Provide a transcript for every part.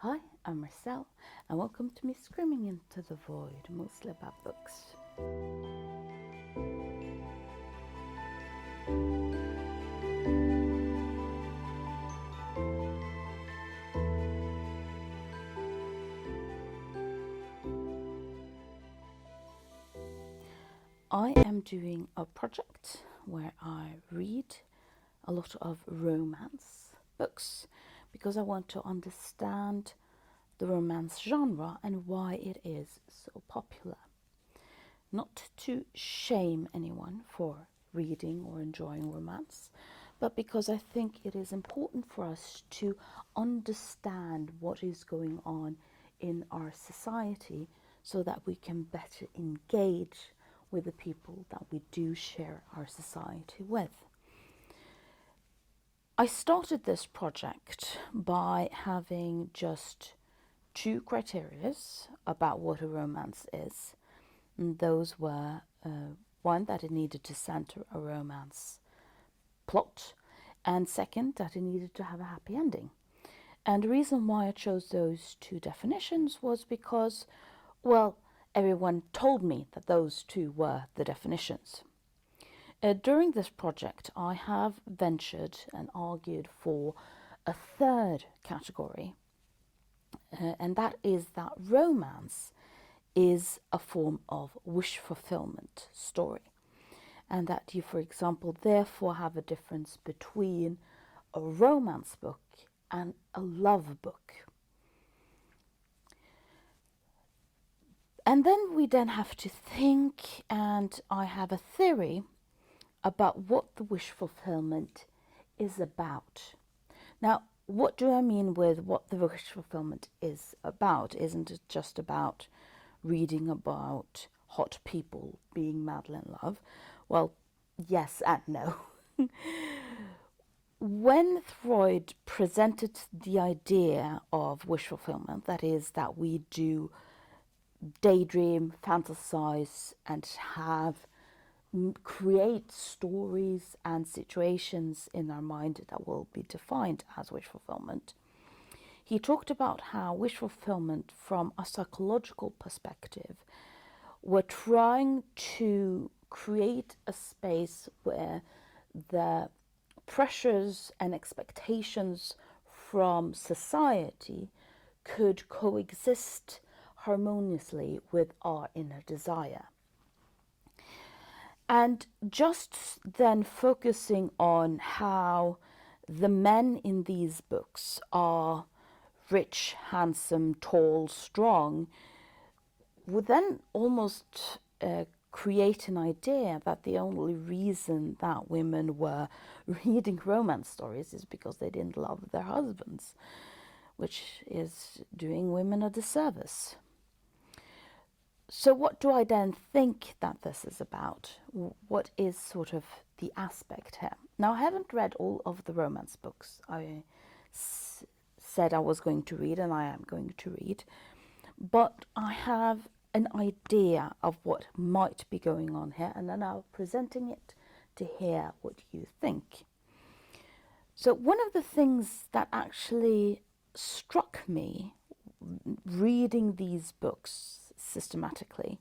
Hi, I'm Marcel, and welcome to me screaming into the void, mostly about books. I am doing a project where I read a lot of romance books because I want to understand the romance genre and why it is so popular. Not to shame anyone for reading or enjoying romance, but because I think it is important for us to understand what is going on in our society so that we can better engage with the people that we do share our society with. I started this project by having just two criteria about what a romance is. And those were one, that it needed to center a romance plot, and second, that it needed to have a happy ending. And the reason why I chose those two definitions was because, well, everyone told me that those two were the definitions. During this project, I have ventured and argued for a third category, and that is that romance is a form of wish fulfillment story. And that you, for example, therefore have a difference between a romance book and a love book. And then we have to think, and I have a theory about what the wish fulfillment is about. Now, what do I mean with what the wish fulfillment is about? Isn't it just about reading about hot people being madly in love? Well, yes and no. When Freud presented the idea of wish fulfillment, that is, that we do daydream, fantasize, and create stories and situations in our mind that will be defined as wish fulfillment, he talked about how wish fulfillment, from a psychological perspective, we're trying to create a space where the pressures and expectations from society could coexist harmoniously with our inner desire. And just then focusing on how the men in these books are rich, handsome, tall, strong, would then almost create an idea that the only reason that women were reading romance stories is because they didn't love their husbands, which is doing women a disservice. So what do I then think that this is about? What is sort of the aspect here? Now, I haven't read all of the romance books I said I was going to read, and I am going to read, but I have an idea of what might be going on here, and then I'm presenting it to hear what you think. So one of the things that actually struck me reading these books systematically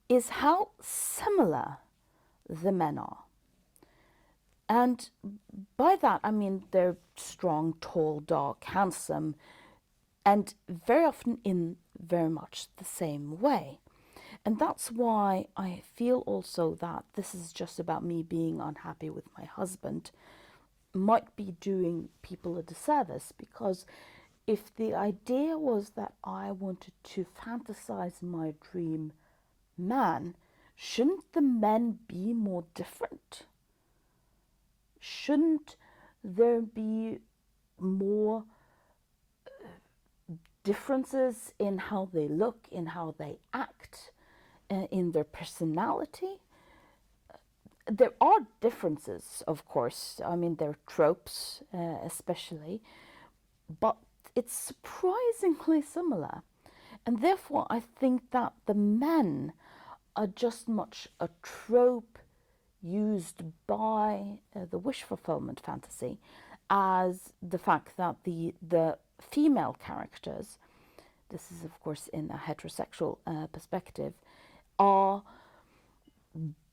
is how similar the men are. And by that I mean they're strong, tall, dark, handsome, and very often in very much the same way. And that's why I feel also that this is just about me being unhappy with my husband might be doing people a disservice, because if the idea was that I wanted to fantasize my dream man, shouldn't the men be more different? Shouldn't there be more differences in how they look, in how they act, in their personality? There are differences, of course. I mean, there are tropes, especially, but it's surprisingly similar. And therefore, I think that the men are just much a trope used by the wish fulfillment fantasy, as the fact that the female characters, this is of course in a heterosexual perspective, are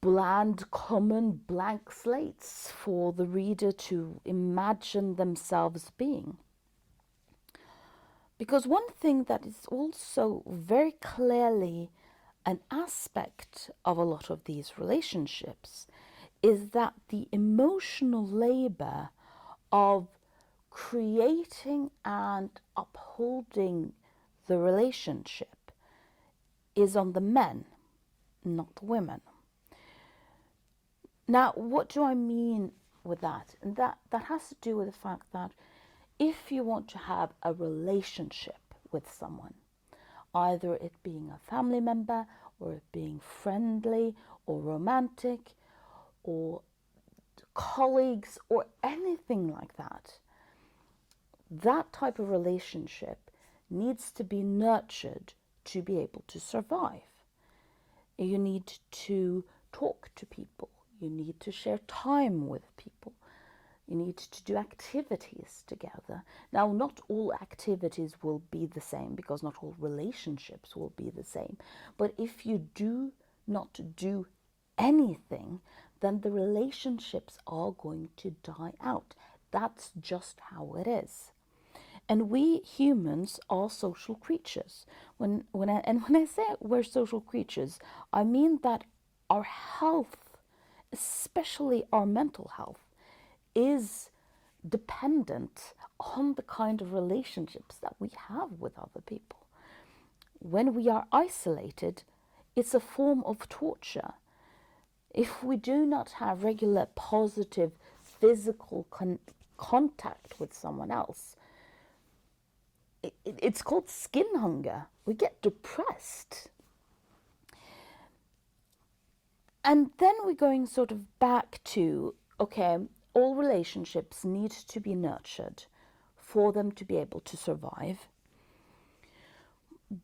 bland, common, blank slates for the reader to imagine themselves being. Because one thing that is also very clearly an aspect of a lot of these relationships is that the emotional labor of creating and upholding the relationship is on the men, not the women. Now, what do I mean with that? And that has to do with the fact that if you want to have a relationship with someone, either it being a family member or it being friendly or romantic or colleagues or anything like that, that type of relationship needs to be nurtured to be able to survive. You need to talk to people. You need to share time with people. You need to do activities together. Now, not all activities will be the same because not all relationships will be the same. But if you do not do anything, then the relationships are going to die out. That's just how it is. And we humans are social creatures. When I say we're social creatures, I mean that our health, especially our mental health, is dependent on the kind of relationships that we have with other people. When we are isolated, it's a form of torture. If we do not have regular positive physical contact with someone else, it's called skin hunger. We get depressed. And then we're going sort of back to, okay, all relationships need to be nurtured for them to be able to survive.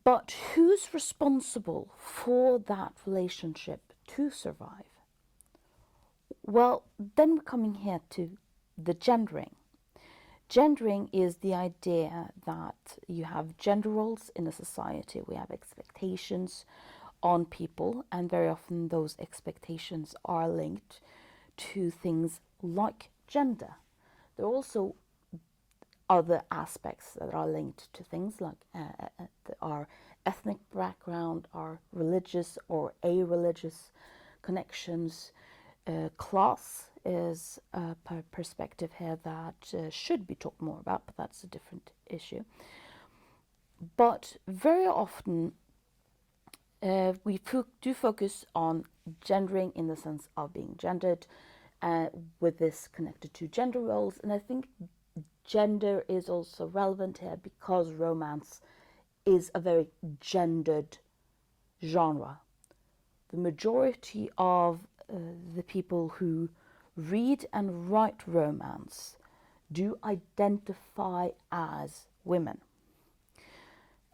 But who's responsible for that relationship to survive? Well, then we're coming here to the gendering. Gendering is the idea that you have gender roles in a society. We have expectations on people, and very often those expectations are linked to things like gender. There are also other aspects that are linked to things like our ethnic background, our religious or a-religious connections. Class is a perspective here that should be talked more about, but that's a different issue. But very often we do focus on gendering in the sense of being gendered, with this connected to gender roles. And I think gender is also relevant here because romance is a very gendered genre. The majority of the people who read and write romance do identify as women.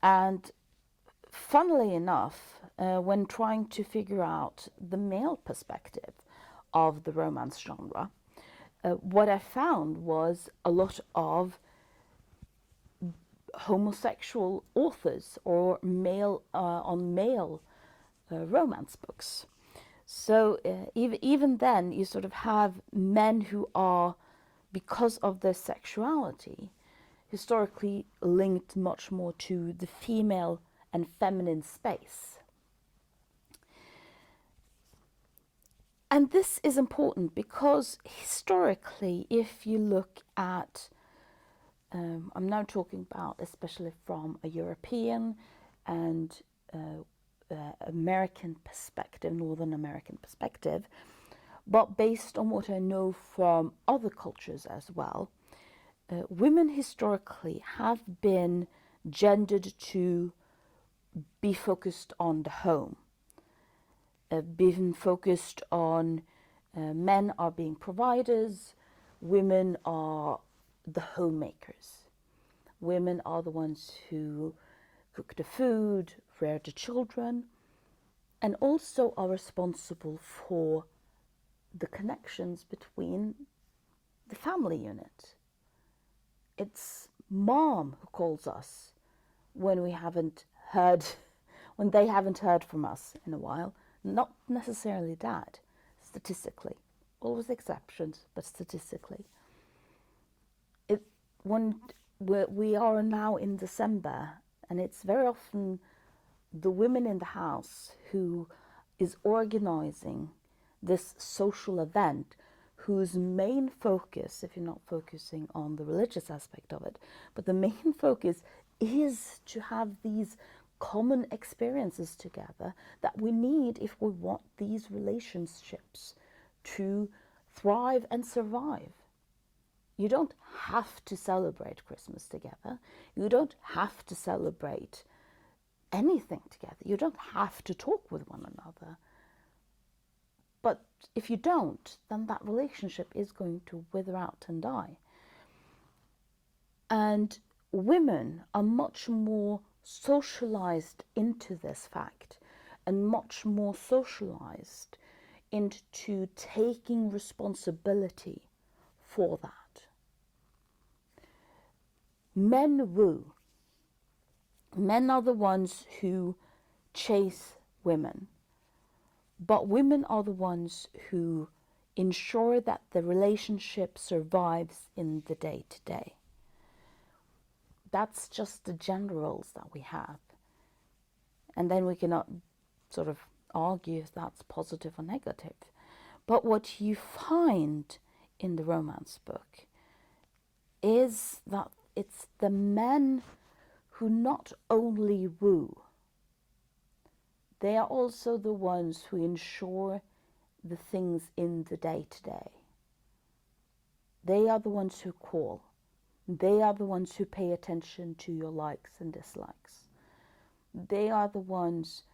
And funnily enough, when trying to figure out the male perspective of the romance genre, what I found was a lot of homosexual authors or male on male romance books. So even then, you sort of have men who are, because of their sexuality, historically linked much more to the female and feminine space. And this is important because historically, if you look at, I'm now talking about especially from a European and American perspective, Northern American perspective, but based on what I know from other cultures as well, women historically have been gendered to be focused on the home, being focused on men are being providers, women are the homemakers. Women are the ones who cook the food, rear the children, and also are responsible for the connections between the family unit. It's mom who calls us when we haven't heard, when they haven't heard from us in a while. Not necessarily dad, statistically. Always exceptions, but statistically. When we are now in December, and it's very often the women in the house who is organizing this social event, whose main focus, if you're not focusing on the religious aspect of it, but the main focus is to have these common experiences together that we need if we want these relationships to thrive and survive. You don't have to celebrate Christmas together. You don't have to celebrate anything together. You don't have to talk with one another. But if you don't, then that relationship is going to wither out and die. And women are much more socialized into this fact and much more socialized into taking responsibility for that. Men woo. Men are the ones who chase women, but women are the ones who ensure that the relationship survives in the day-to-day. That's just the generals that we have. And then we cannot sort of argue if that's positive or negative. But what you find in the romance book is that it's the men who not only woo, they are also the ones who ensure the things in the day-to-day. They are the ones who call. They are the ones who pay attention to your likes and dislikes. They are the ones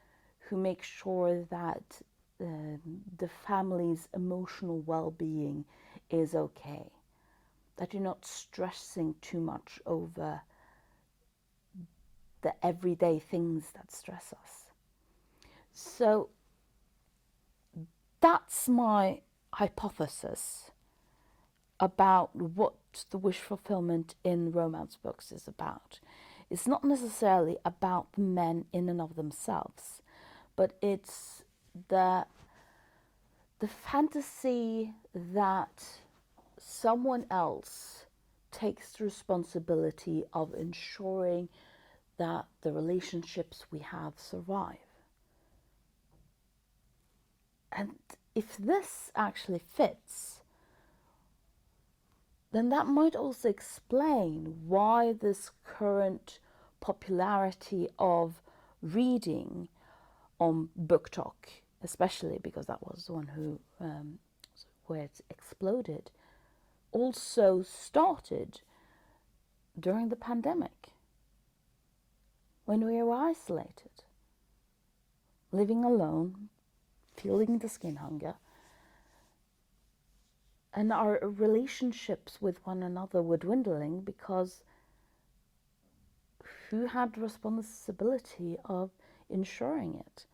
who make sure that the family's emotional well-being is okay, that you're not stressing too much over the everyday things that stress us. So that's my hypothesis about what the wish fulfillment in romance books is about. It's not necessarily about the men in and of themselves, but it's the fantasy that someone else takes the responsibility of ensuring that the relationships we have survive. And if this actually fits, then that might also explain why this current popularity of reading on Book Talk, especially because that was the one who where it exploded, also started during the pandemic, when we were isolated, living alone, feeling the skin hunger, and our relationships with one another were dwindling because who had the responsibility of ensuring it?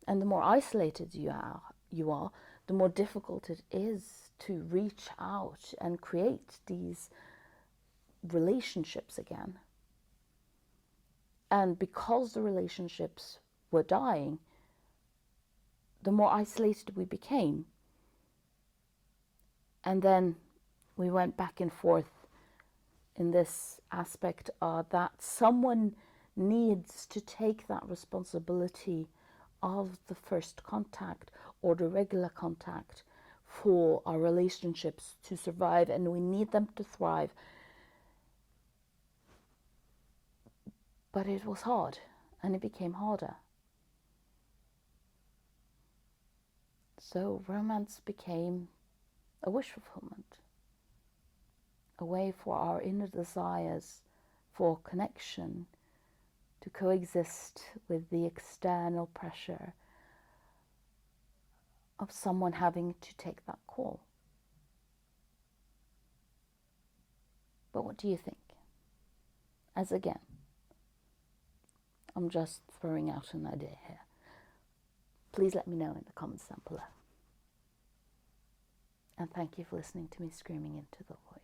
And the more isolated you are, the more difficult it is to reach out and create these relationships again. And because the relationships were dying, the more isolated we became. And then we went back and forth in this aspect that someone needs to take that responsibility of the first contact or the regular contact for our relationships to survive, and we need them to thrive. But it was hard, and it became harder. So romance became a wish fulfillment, a way for our inner desires for connection to coexist with the external pressure of someone having to take that call. But what do you think? As again, I'm just throwing out an idea here. Please let me know in the comments down below. And thank you for listening to me screaming into the void.